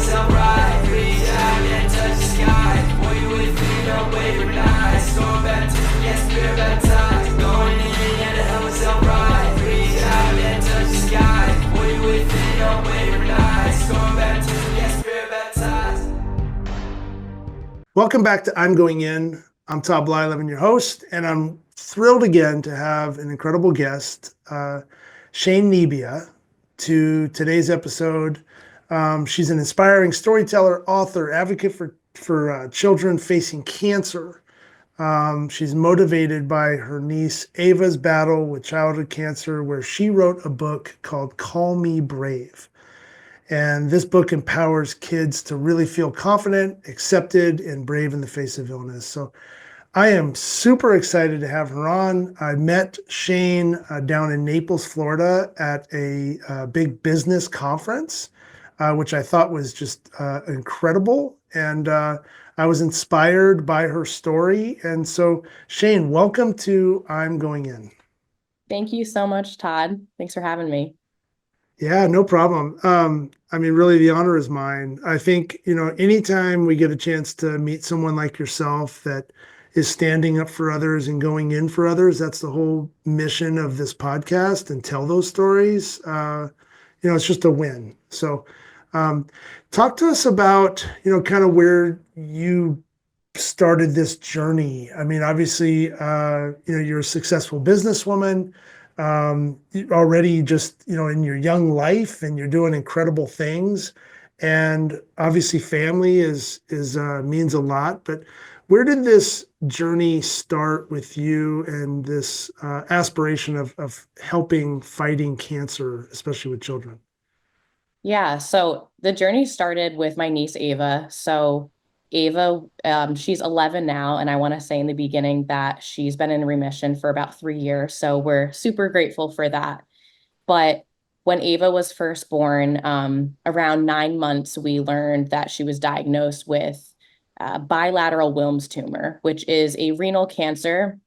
myself right. Reach out and touch the sky. Boy, you with me, no way or nice. Going baptized, yes, spirit baptized. Going in and to help myself right. Reach out and touch the sky. Boy, you with me, no way or nice. Going baptized, yes, spirit baptized. Welcome back to I'm Going In. I'm Todd Blyleven, your host, and I'm thrilled again to have an incredible guest, Shane Nebbia, to today's episode. She's an inspiring storyteller, author, advocate for children facing cancer. She's motivated by her niece Ava's battle with childhood cancer, where she wrote a book called Call Me Brave. And this book empowers kids to really feel confident, accepted, and brave in the face of illness. So I am super excited to have her on. I met Shane down in Naples, Florida at a big business conference, which I thought was just incredible. And I was inspired by her story. And so, Shane, welcome to I'm Going In. Thank you so much, Todd. Thanks for having me. Yeah, no problem. I mean, really, the honor is mine. I think, anytime we get a chance to meet someone like yourself that is standing up for others and going in for others, that's the whole mission of this podcast, and tell those stories. It's just a win. So, talk to us about, kind of where you started this journey. I mean, obviously, you're a successful businesswoman. You're already just, in your young life, and you're doing incredible things. And obviously family is means a lot, but where did this journey start with you and this aspiration of helping fighting cancer, especially with children? Yeah, so the journey started with my niece Ava. So Ava, she's 11 now, and I want to say in the beginning that she's been in remission for about 3 years. So we're super grateful for that. But when Ava was first born, around 9 months, we learned that she was diagnosed with bilateral Wilms tumor, which is a renal cancer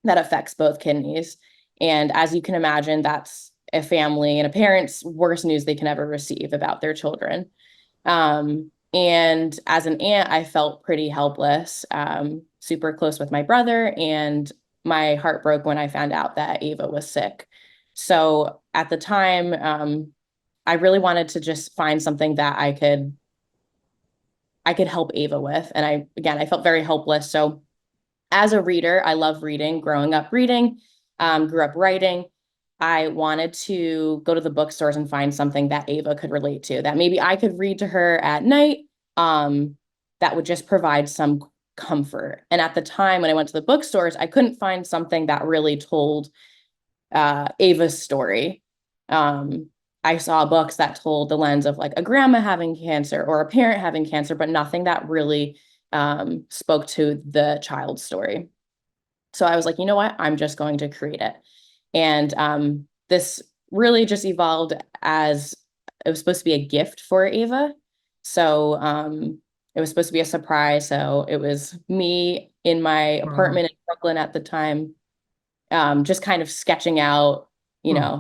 that affects both kidneys. And as you can imagine, that's a family and a parent's worst news they can ever receive about their children. And as an aunt, I felt pretty helpless, super close with my brother, and my heart broke when I found out that Ava was sick. So at the time, I really wanted to just find something that I could help Ava with. And I felt very helpless. So as a reader, I love reading, growing up reading, grew up writing. I wanted to go to the bookstores and find something that Ava could relate to, that maybe I could read to her at night, that would just provide some comfort. And at the time when I went to the bookstores, I couldn't find something that really told Ava's story. I saw books that told the lens of like a grandma having cancer or a parent having cancer, but nothing that really spoke to the child's story. So I was like, you know what? I'm just going to create it. And this really just evolved as it was supposed to be a gift for Ava. So it was supposed to be a surprise. So it was me in my apartment in Brooklyn at the time, just kind of sketching out,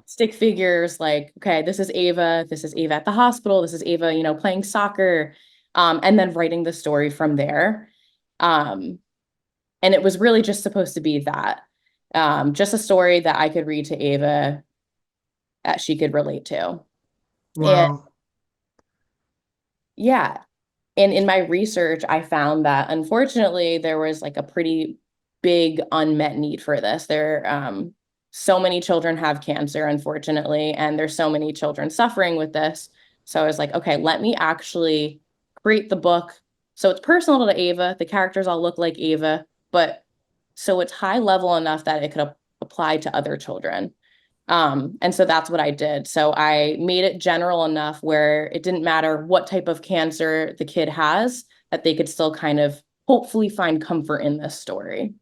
stick figures like, okay, this is Ava at the hospital, this is Ava, playing soccer, and then writing the story from there. And it was really just supposed to be that. Just a story that I could read to Ava that she could relate to. Wow. And yeah. And in my research, I found that unfortunately there was like a pretty big unmet need for this. So many children have cancer, unfortunately, and there's so many children suffering with this. So I was like, okay, let me actually create the book. So it's personal to Ava. The characters all look like Ava, but so it's high level enough that it could apply to other children. And so that's what I did. So I made it general enough where it didn't matter what type of cancer the kid has, that they could still kind of hopefully find comfort in this story.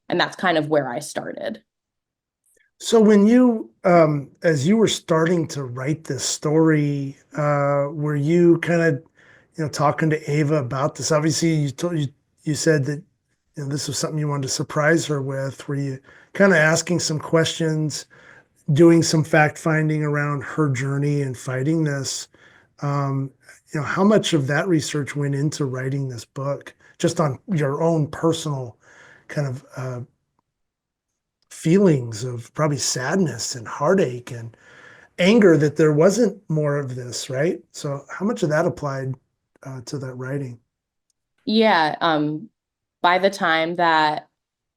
And that's kind of where I started. So when you, as you were starting to write this story, were you kind of, talking to Ava about this? Obviously, you said that this was something you wanted to surprise her with. Were you kind of asking some questions, doing some fact finding around her journey and fighting this? Um, how much of that research went into writing this book, just on your own personal kind of feelings of probably sadness and heartache and anger that there wasn't more of this, right? So how much of that applied to that writing? Yeah, by the time that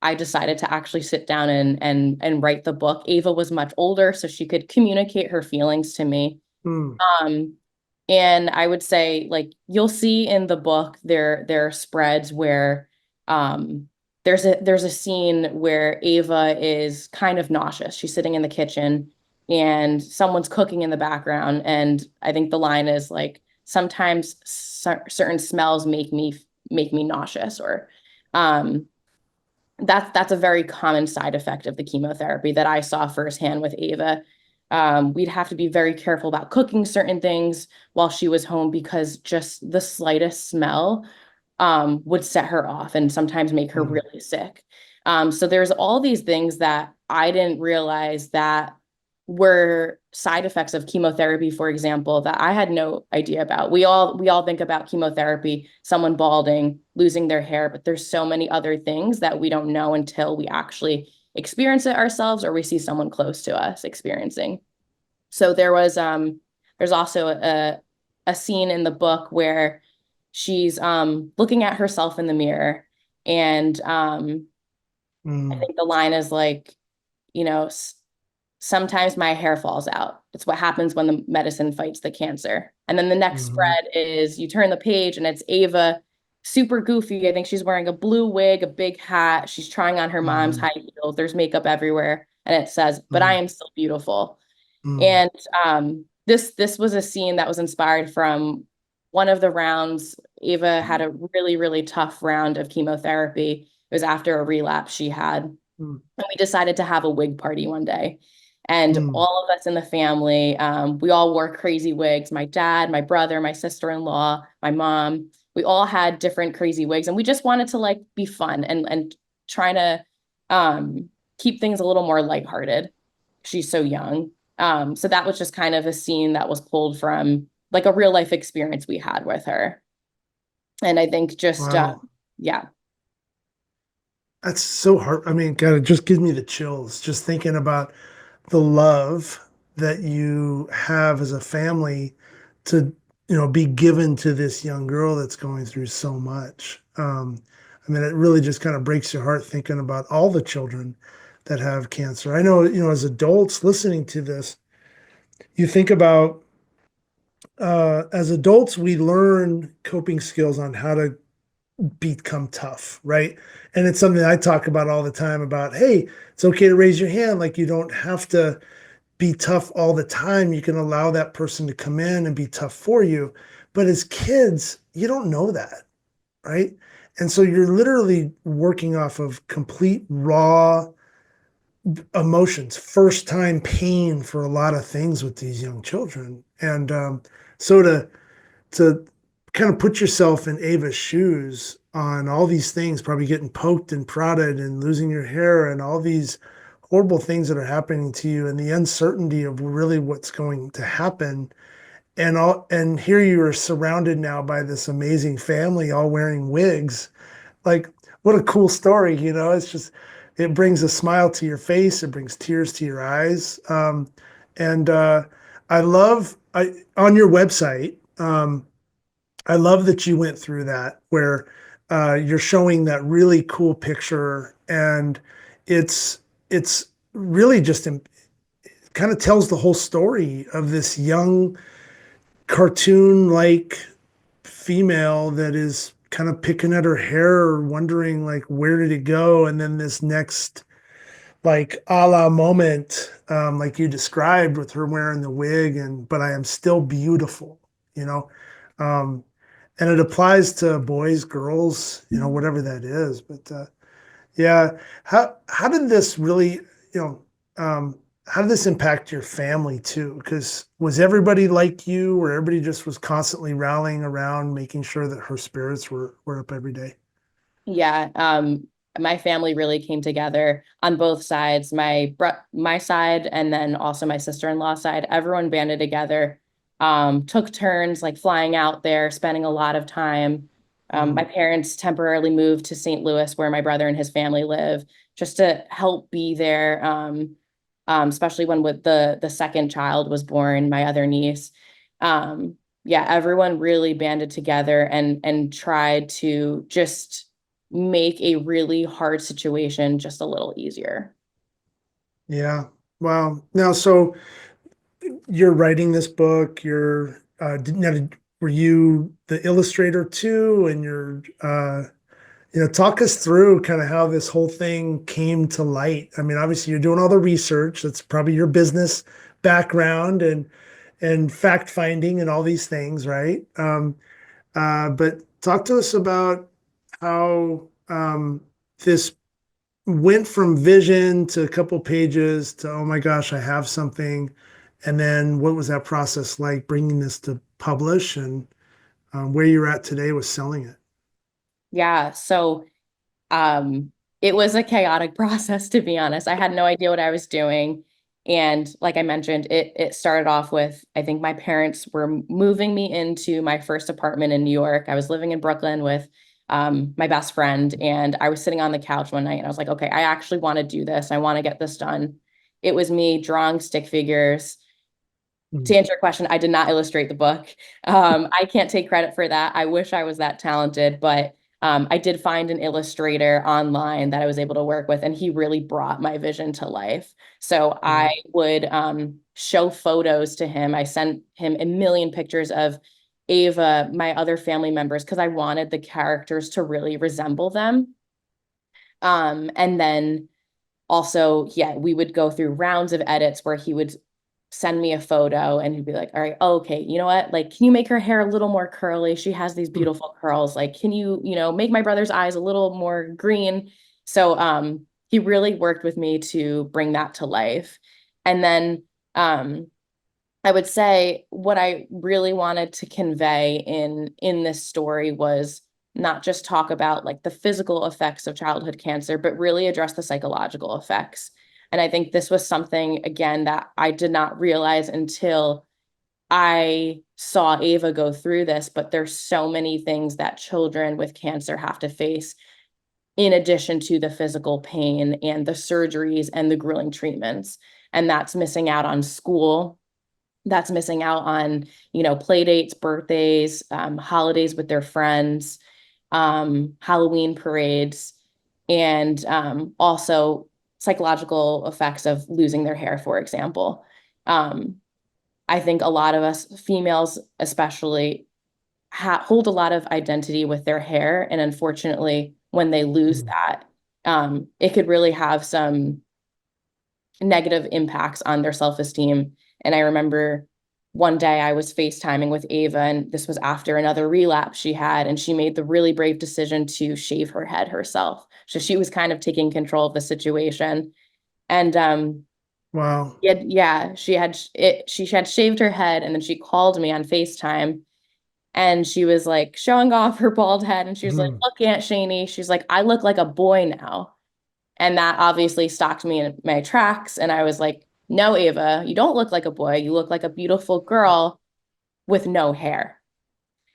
I decided to actually sit down and write the book, Ava was much older, so she could communicate her feelings to me. Mm, Um, and I would say, like, you'll see in the book there are spreads where there's a scene where Ava is kind of nauseous. She's sitting in the kitchen and someone's cooking in the background, and I think the line is like, sometimes certain smells make me nauseous, or um that's a very common side effect of the chemotherapy that I saw firsthand with Ava. We'd have to be very careful about cooking certain things while she was home because just the slightest smell would set her off and sometimes make her mm, really sick. So there's all these things that I didn't realize that were side effects of chemotherapy, for example, that I had no idea about. We all think about chemotherapy, someone balding, losing their hair, but there's so many other things that we don't know until we actually experience it ourselves or we see someone close to us experiencing. So there's also a scene in the book where she's looking at herself in the mirror, and I mm, think the line is like, you know, sometimes my hair falls out. It's what happens when the medicine fights the cancer. And then the next mhm, spread is you turn the page and it's Ava, super goofy. I think she's wearing a blue wig, a big hat. She's trying on her mom's mhm, high heels. There's makeup everywhere. And it says, "But I mm, am still beautiful." mm, And this was a scene that was inspired from one of the rounds. Ava had a really, really tough round of chemotherapy. It was after a relapse she had. mm, And we decided to have a wig party one day. And mm, all of us in the family, we all wore crazy wigs. My dad, my brother, my sister-in-law, my mom, we all had different crazy wigs. And we just wanted to like be fun and try to keep things a little more lighthearted. She's so young. So that was just kind of a scene that was pulled from like a real life experience we had with her. And I think just, wow. yeah, That's so hard. I mean, God, it just gives me the chills just thinking about the love that you have as a family to, be given to this young girl that's going through so much. I mean, it really just kind of breaks your heart thinking about all the children that have cancer. I know, as adults listening to this, you think about as adults, we learn coping skills on how to become tough, right? And it's something I talk about all the time about, hey, it's okay to raise your hand. Like you don't have to be tough all the time. You can allow that person to come in and be tough for you. But as kids, you don't know that, right? And so you're literally working off of complete raw emotions, first time pain for a lot of things with these young children. And so to kind of put yourself in Ava's shoes on all these things, probably getting poked and prodded and losing your hair and all these horrible things that are happening to you and the uncertainty of really what's going to happen. And here you are surrounded now by this amazing family all wearing wigs. Like, what a cool story, It's just it brings a smile to your face, it brings tears to your eyes. And I love on your website. I love that you went through that where you're showing that really cool picture, and it's really just kind of tells the whole story of this young cartoon like female that is kind of picking at her hair, wondering like where did it go, and then this next like a la moment, like you described with her wearing the wig and but I am still beautiful, you know. Um, and it applies to boys, girls, whatever that is. But yeah, how did this really, you know, how did this impact your family too? Because was everybody like you, or everybody just was constantly rallying around, making sure that her spirits were up every day? yeah. My family really came together on both sides, my side and then also my sister-in-law side. Everyone banded together took turns like flying out there, spending a lot of time. My parents temporarily moved to St. Louis, where my brother and his family live, just to help be there. Especially when with the second child was born, my other niece. Yeah, everyone really banded together and tried to just make a really hard situation just a little easier. Yeah. Wow. Now, so you're writing this book. Were you the illustrator too? And talk us through kind of how this whole thing came to light. I mean, obviously you're doing all the research. That's probably your business background and fact finding and all these things, right? But talk to us about how this went from vision to a couple pages to, oh my gosh, I have something. And then what was that process like bringing this to publish and where you're at today with selling it? Yeah, so it was a chaotic process, to be honest. I had no idea what I was doing. And like I mentioned, it started off with, I think my parents were moving me into my first apartment in New York. I was living in Brooklyn with my best friend, and I was sitting on the couch one night and I was like, okay, I actually want to do this. I want to get this done. It was me drawing stick figures. To Mm. answer your question, I did not illustrate the book. I can't take credit for that. I wish I was that talented, but I did find an illustrator online that I was able to work with, and he really brought my vision to life. So I would show photos to him. I sent him a million pictures of Ava, my other family members, because I wanted the characters to really resemble them. And then also, yeah, we would go through rounds of edits where he would send me a photo and he'd be like, all right, okay, you know what? Like, can you make her hair a little more curly? She has these beautiful curls. Like, can you, make my brother's eyes a little more green? So he really worked with me to bring that to life. And then I would say what I really wanted to convey in this story was not just talk about like the physical effects of childhood cancer, but really address the psychological effects. And I think this was something, again, that I did not realize until I saw Ava go through this, but there's so many things that children with cancer have to face in addition to the physical pain and the surgeries and the grueling treatments. And that's missing out on school, that's missing out on, play dates, birthdays, holidays with their friends, Halloween parades, and also psychological effects of losing their hair, for example. Um, I think a lot of us females, especially, hold a lot of identity with their hair. And unfortunately, when they lose that, it could really have some negative impacts on their self-esteem. And I remember one day I was FaceTiming with Ava, and this was after another relapse she had, and she made the really brave decision to shave her head herself. So she was kind of taking control of the situation. And Wow. she had shaved her head, and then she called me on FaceTime, and she was like showing off her bald head, and she was like, Mhm. "Look, Aunt Shani," she's like, "I look like a boy now." And that obviously stopped me in my tracks. And I was like, no, Ava, you don't look like a boy. You look like a beautiful girl with no hair.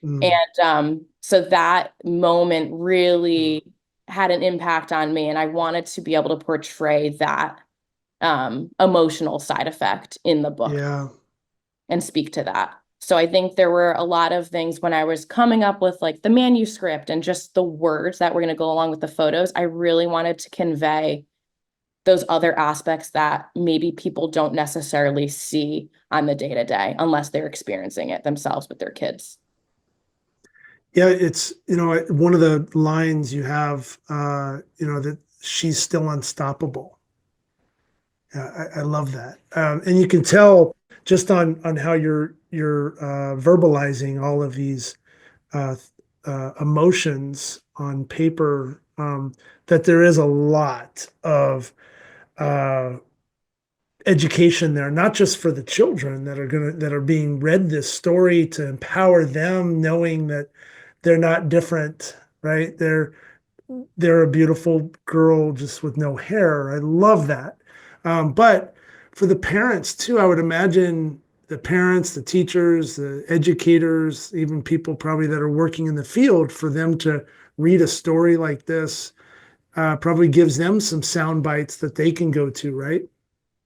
Mm. And so that moment really had an impact on me. And I wanted to be able to portray that emotional side effect in the book Yeah. and speak to that. So I think there were a lot of things when I was coming up with like the manuscript and just the words that were going to go along with the photos. I really wanted to convey those other aspects that maybe people don't necessarily see on the day to day unless they're experiencing it themselves with their kids. Yeah, it's, one of the lines you have, that she's still unstoppable. Yeah, I love that. And you can tell just on how you're verbalizing all of these uh, emotions on paper, that there is a lot of uh, education there, not just for the children that are being read this story to empower them, knowing that they're not different, right? They're a beautiful girl just with no hair. I love that. But for the parents too, I would imagine the parents, the teachers, the educators, even people probably that are working in the field, for them to read a story like this probably gives them some sound bites that they can go to, right?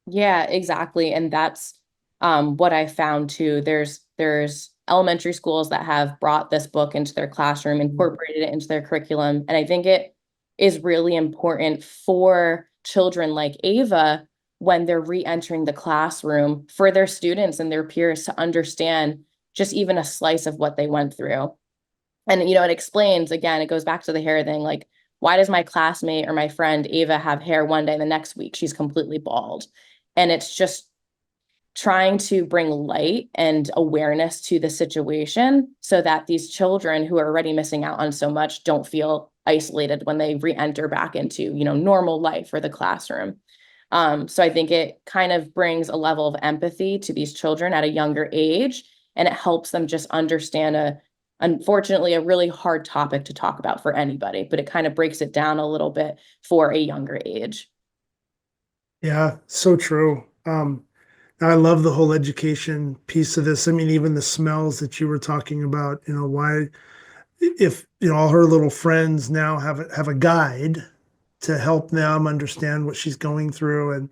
Yeah, exactly. And that's what I found too. There's elementary schools that have brought this book into their classroom, incorporated it into their curriculum. And I think it is really important for children like Ava when they're re-entering the classroom for their students and their peers to understand just even a slice of what they went through. And it explains, again, it goes back to the hair thing, like, why does my classmate or my friend Ava have hair one day and the next week she's completely bald? And it's just trying to bring light and awareness to the situation so that these children who are already missing out on so much don't feel isolated when they re-enter back into, normal life or the classroom. So I think it kind of brings a level of empathy to these children at a younger age, and it helps them just understand unfortunately, a really hard topic to talk about for anybody, but it kind of breaks it down a little bit for a younger age. Yeah, so true. I love the whole education piece of this. I mean, even the smells that you were talking about, why, if, all her little friends now have a guide to help them understand what she's going through. And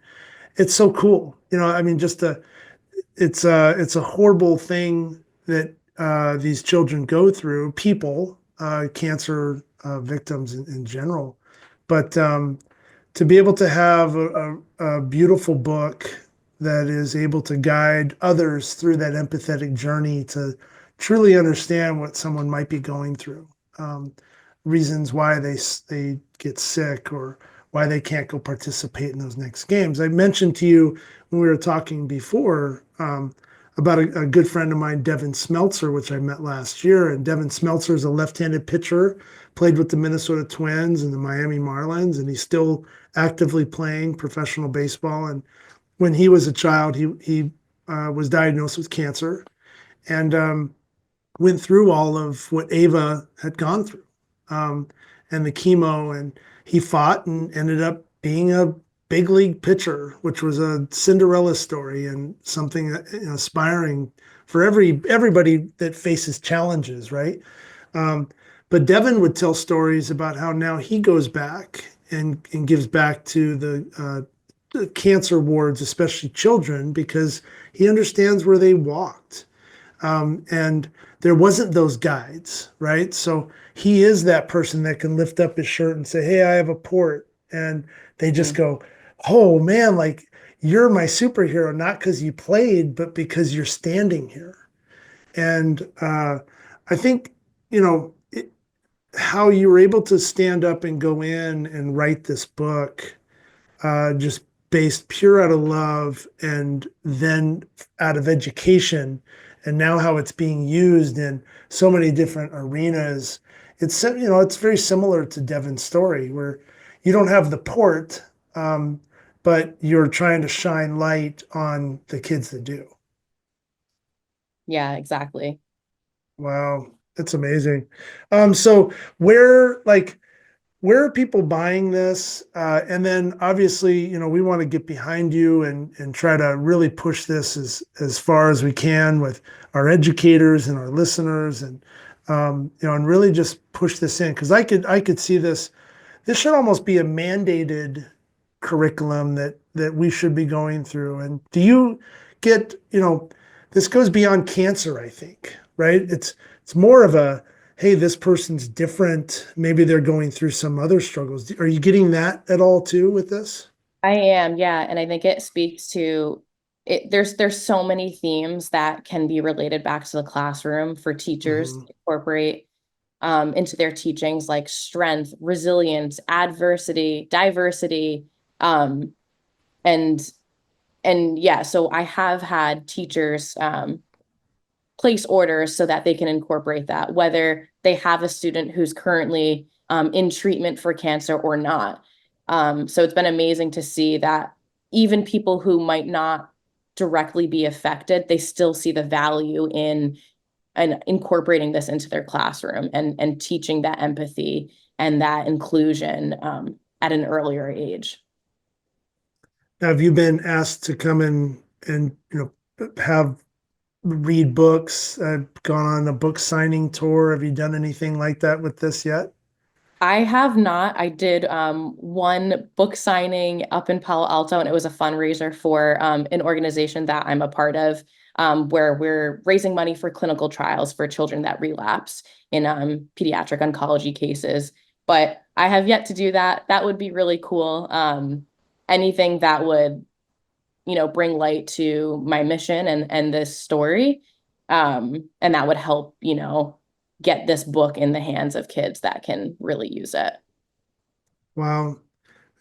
it's so cool. I mean, it's a horrible thing that these children go through, people, cancer victims in general. But to be able to have a beautiful book that is able to guide others through that empathetic journey to truly understand what someone might be going through, reasons why they get sick or why they can't go participate in those next games. I mentioned to you when we were talking before about a good friend of mine, Devin Smeltzer, which I met last year. And Devin Smeltzer is a left-handed pitcher, played with the Minnesota Twins and the Miami Marlins, and he's still actively playing professional baseball. And when he was a child, he was diagnosed with cancer and went through all of what Ava had gone through, and the chemo, and he fought and ended up being a big league pitcher, which was a Cinderella story and something inspiring for everybody that faces challenges, right? But Devin would tell stories about how now he goes back and gives back to the cancer wards, especially children, because he understands where they walked. And there wasn't those guides, right? So he is that person that can lift up his shirt and say, "Hey, I have a port." And they just go, "Oh man, like you're my superhero, not because you played, but because you're standing here." And I think, how you were able to stand up and go in and write this book, just based pure out of love and then out of education, and now how it's being used in so many different arenas. It's very similar to Devin's story, where you don't have the port, but you're trying to shine light on the kids that do. Yeah, exactly. Wow, that's amazing. So where are people buying this? And then obviously, we want to get behind you and try to really push this as far as we can with our educators and our listeners, and really just push this in, because I could see this. This should almost be a mandated curriculum that we should be going through. And do you get, this goes beyond cancer, I think, right? It's more of a, hey, this person's different. Maybe they're going through some other struggles. Are you getting that at all too with this? I am, yeah, and I think it speaks to it. There's so many themes that can be related back to the classroom for teachers Hmm. to incorporate into their teachings, like strength, resilience, adversity, diversity, um, and yeah. So I have had teachers place orders so that they can incorporate that, whether they have a student who's currently in treatment for cancer or not. So it's been amazing to see that even people who might not directly be affected, they still see the value in and incorporating this into their classroom and teaching that empathy and that inclusion at an earlier age. Have you been asked to come in and have read books, gone on a book signing tour. Have you done anything like that with this yet? I have not. I did one book signing up in Palo Alto, and it was a fundraiser for an organization that I'm a part of, where we're raising money for clinical trials for children that relapse in pediatric oncology cases. But I have yet to do that. That would be really cool. Anything that would, bring light to my mission and this story, and that would help, get this book in the hands of kids that can really use it. Wow.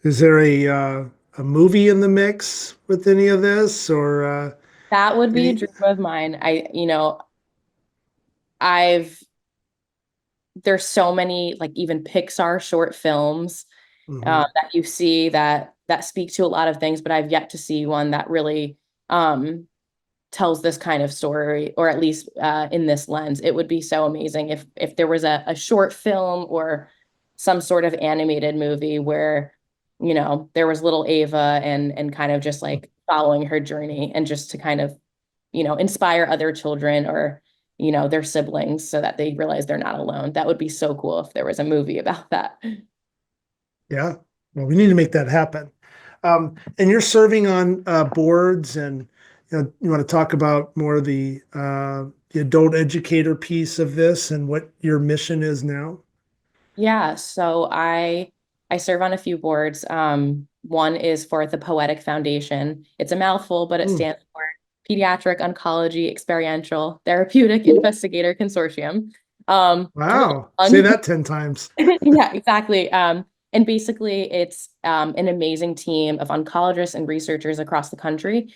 Is there a movie in the mix with any of this, or That would be a any? dream of mine. I've there's so many, like, even Pixar short films Mhm. that you see that speak to a lot of things, but I've yet to see one that really um tells this kind of story, or at least in this lens. It would be so amazing if there was a short film or some sort of animated movie where, there was little Ava and kind of just like following her journey, and just to kind of, inspire other children, or, their siblings, so that they realize they're not alone. That would be so cool if there was a movie about that. Yeah. Well, we need to make that happen. And you're serving on boards, and you want to talk about more the adult educator piece of this and what your mission is now. Yeah, so I serve on a few boards. One is for the Poetic Foundation. It's a mouthful, but it Hmm. stands for Pediatric Oncology Experiential Therapeutic Investigator Consortium. It's really Wow. Say long. that 10 times. Yeah, exactly. And basically, it's an amazing team of oncologists and researchers across the country.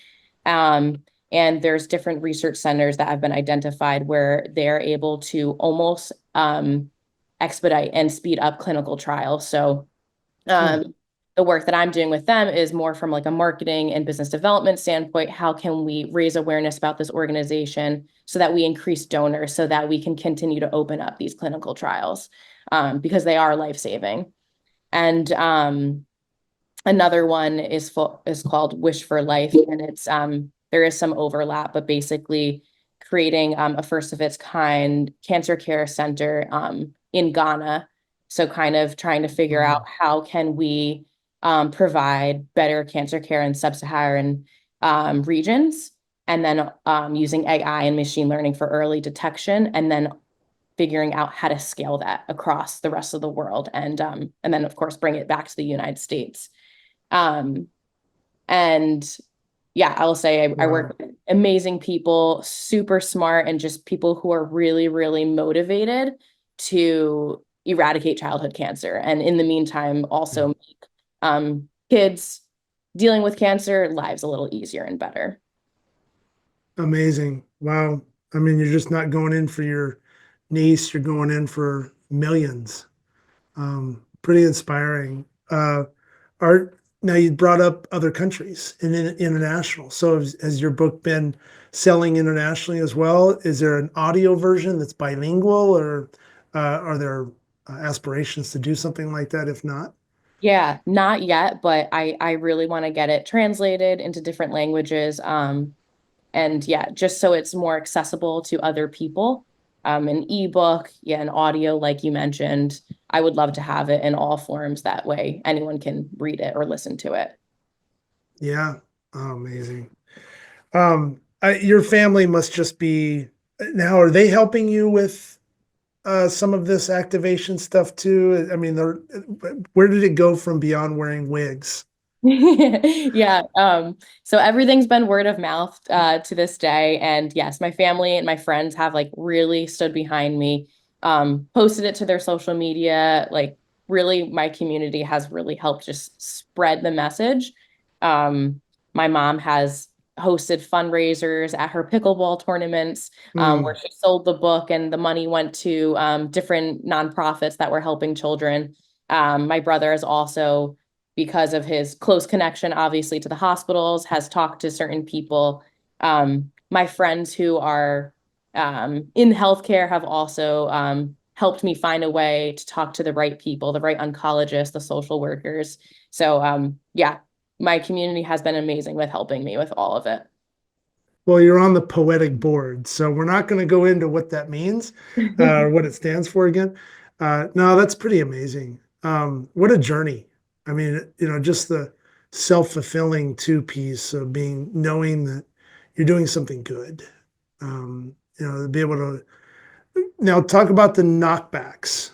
Um, and there's different research centers that have been identified where they're able to almost expedite and speed up clinical trials. So Hmm. the work that I'm doing with them is more from like a marketing and business development standpoint. How can we raise awareness about this organization so that we increase donors, so that we can continue to open up these clinical trials, because they are life-saving. And another one is called Wish for Life, and it's there is some overlap, but basically creating a first of its kind cancer care center in Ghana. So kind of trying to figure out Mm. how can we provide better cancer care in sub-Saharan regions, and then using AI and machine learning for early detection, and then figuring out how to scale that across the rest of the world, and then of course bring it back to the United States. Um, and yeah, I will say I Wow. work with amazing people, super smart, and just people who are really, really motivated to eradicate childhood cancer. And in the meantime, also make kids dealing with cancer lives a little easier and better. Amazing. Wow. I mean, you're just not going in for your niece, you're going in for millions. Pretty inspiring. Art, now you brought up other countries and international. So has your book been selling internationally as well? Is there an audio version that's bilingual, or are there aspirations to do something like that? If not, Yeah, not yet, but I really want to get it translated into different languages. And yeah, just so it's more accessible to other people. An ebook, yeah, an audio, like you mentioned. I would love to have it in all forms. That way anyone can read it or listen to it. yeah. Oh, amazing. Your family must just be now. Are they helping you with some of this activation stuff too? I mean, where did it go from beyond wearing wigs? Yeah. So everything's been word of mouth to this day. And yes, my family and my friends have like really stood behind me, posted it to their social media. Like, really, my community has really helped just spread the message. Um, my mom has hosted fundraisers at her pickleball tournaments, where Hmm. she sold the book, and the money went to different nonprofits that were helping children. My brother is also, because of his close connection, obviously, to the hospitals, has talked to certain people. My friends who are in healthcare have also helped me find a way to talk to the right people, the right oncologists, the social workers. So yeah, my community has been amazing with helping me with all of it. Well, you're on the poetic board, so we're not going to go into what that means or what it stands for again. No, that's pretty amazing. What a journey. I mean, just the self-fulfilling two piece of being knowing that you're doing something good. To be able to now talk about the knockbacks,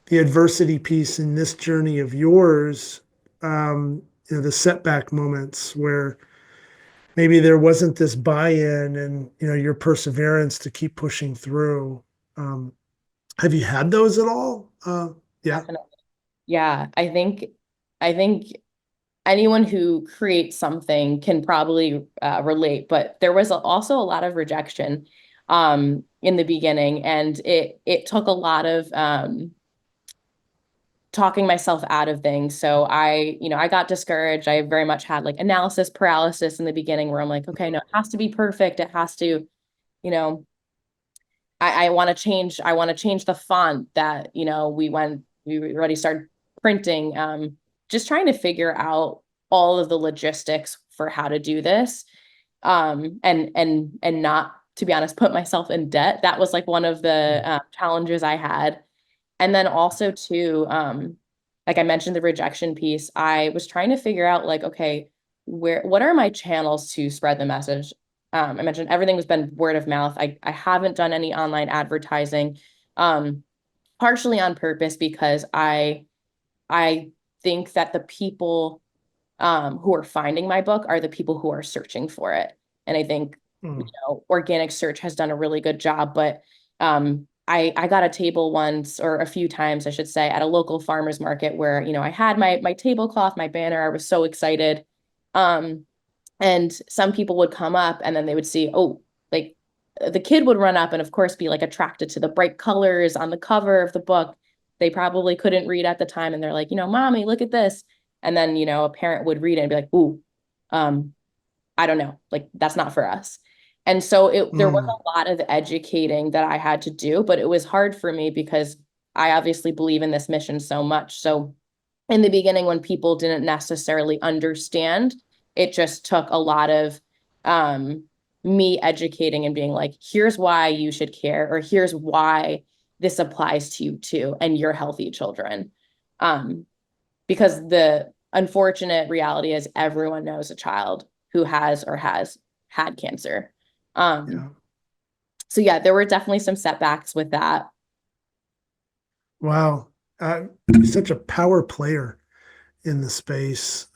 the adversity piece in this journey of yours, the setback moments where maybe there wasn't this buy-in and your perseverance to keep pushing through. Um, have you had those at all? Yeah. Definitely. Yeah, I think anyone who creates something can probably relate, but there was also a lot of rejection in the beginning, and it took a lot of talking myself out of things. So I got discouraged. I very much had like analysis paralysis in the beginning where I'm like, okay, no, it has to be perfect. It has to, you know, I want to change. I want to change the font that, we already started printing, just trying to figure out all of the logistics for how to do this. And not, to be honest, put myself in debt. That was like one of the challenges I had. And then also too, like I mentioned, the rejection piece, I was trying to figure out like, okay, what are my channels to spread the message? I mentioned everything has been word of mouth. I haven't done any online advertising, partially on purpose because I think that the people who are finding my book are the people who are searching for it. And I think, Mm. organic search has done a really good job, but I got a table once or a few times, I should say, at a local farmer's market where, I had my tablecloth, my banner. I was so excited. Um, and some people would come up and then they would see, oh, like the kid would run up and of course be like attracted to the bright colors on the cover of the book. They probably couldn't read at the time and they're like, mommy, look at this. And then, a parent would read it and be like, ooh, I don't know, like that's not for us. And so there was Mm. a lot of educating that I had to do, but it was hard for me because I obviously believe in this mission so much. So in the beginning, when people didn't necessarily understand, it just took a lot of um, me educating and being like, here's why you should care, or here's why this applies to you too, and your healthy children. Um, because the unfortunate reality is everyone knows a child who has or has had cancer. Um, Yeah. so yeah, there were definitely some setbacks with that. Wow. Such a power player in the space.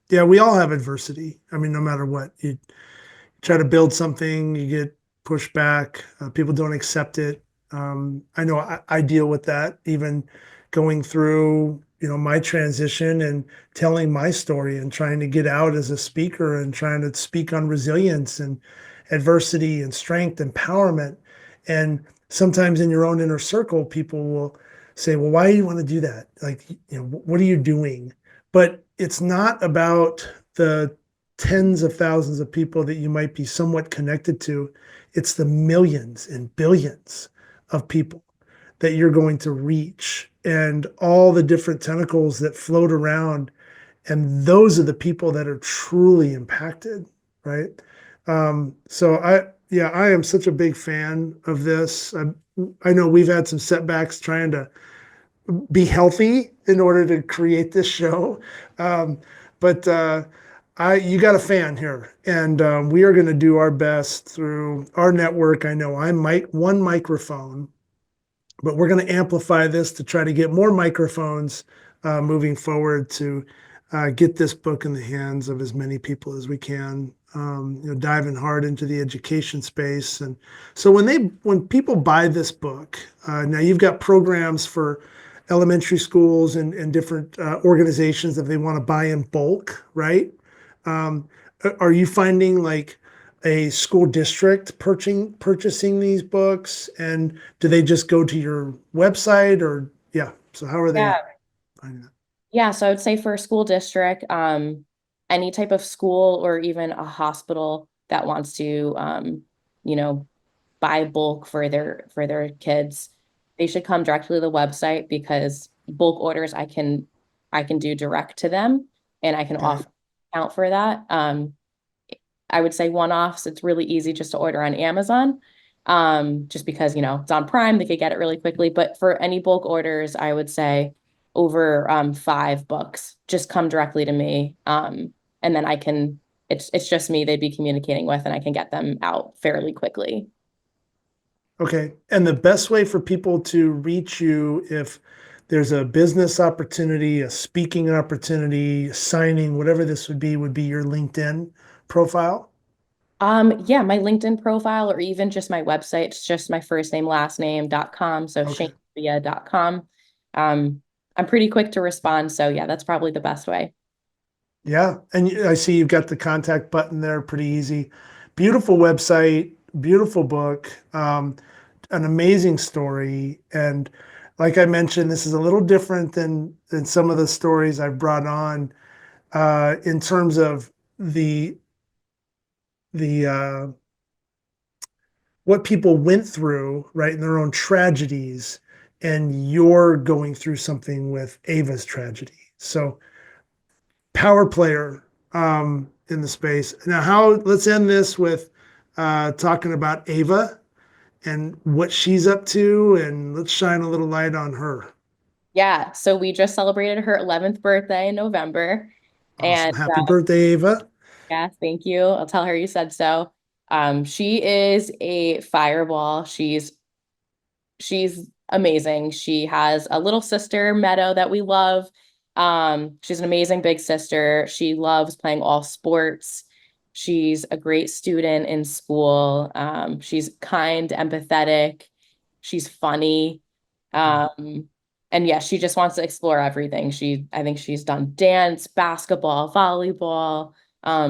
Yeah, we all have adversity. I mean, no matter what, you try to build something, you get pushed back. People don't accept it. I know I deal with that, even going through, my transition and telling my story and trying to get out as a speaker and trying to speak on resilience and adversity and strength, empowerment. And sometimes in your own inner circle, people will say, well, why do you want to do that? Like, what are you doing? But it's not about the tens of thousands of people that you might be somewhat connected to. It's the millions and billions of people that you're going to reach and all the different tentacles that float around. And those are the people that are truly impacted, right? Yeah, I am such a big fan of this. I know we've had some setbacks trying to be healthy in order to create this show. But you got a fan here, and we are going to do our best through our network. I know I'm one microphone, but we're going to amplify this to try to get more microphones moving forward to get this book in the hands of as many people as we can. Diving hard into the education space, and so when people buy this book, now you've got programs for elementary schools and different organizations if they want to buy in bulk, right? Um, are you finding like a school district purchasing these books, and do they just go to your website or yeah? So how are they Yeah. finding that? Yeah, so I would say for a school district, any type of school or even a hospital that wants to, you know, buy bulk for their kids, they should come directly to the website because bulk orders I can do direct to them and I can Okay. offer account for that. I would say one-offs, it's really easy just to order on Amazon. Just because, it's on Prime, they could get it really quickly. But for any bulk orders, I would say over 5 books, just come directly to me. And then it's just me they'd be communicating with, and I can get them out fairly quickly. Okay. And the best way for people to reach you, if there's a business opportunity, a speaking opportunity, a signing, whatever this would be your LinkedIn profile. Yeah, my LinkedIn profile or even just my website, it's just my first name, last name.com. So Okay. shanenebbia.com. I'm pretty quick to respond. So yeah, that's probably the best way. Yeah. And I see you've got the contact button there, pretty easy. Beautiful website, beautiful book, an amazing story. And like I mentioned, this is a little different than some of the stories I've brought on in terms of the what people went through, right, in their own tragedies, and you're going through something with Ava's tragedy. So power player in the space. Now, let's end this with talking about Ava and what she's up to, and let's shine a little light on her. Yeah. So we just celebrated her 11th birthday in November. Awesome. And Happy birthday, Ava. yeah, thank you. I'll tell her you said so. She is a fireball. She's amazing. She has a little sister, Meadow, that we love. She's an amazing big sister. She loves playing all sports. She's a great student in school. She's kind, empathetic. She's funny. And yeah, she just wants to explore everything. I think she's done dance, basketball, volleyball.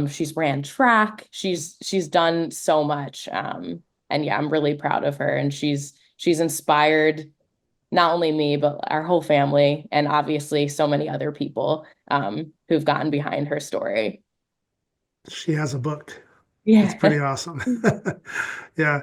She's ran track. She's done so much. And yeah, I'm really proud of her. And she's inspired not only me, but our whole family, and obviously so many other people who've gotten behind her story. She has a book. That's Yeah. pretty awesome. Yeah.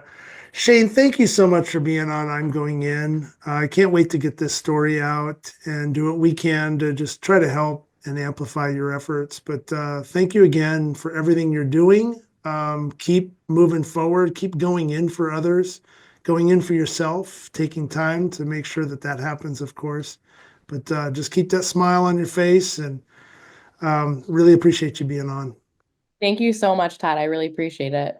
Shane, thank you so much for being on I'm Going In. I can't wait to get this story out and do what we can to just try to help and amplify your efforts. But thank you again for everything you're doing. Keep moving forward, keep going in for others, going in for yourself, taking time to make sure that that happens, of course. But just keep that smile on your face, and really appreciate you being on. Thank you so much, Todd. I really appreciate it.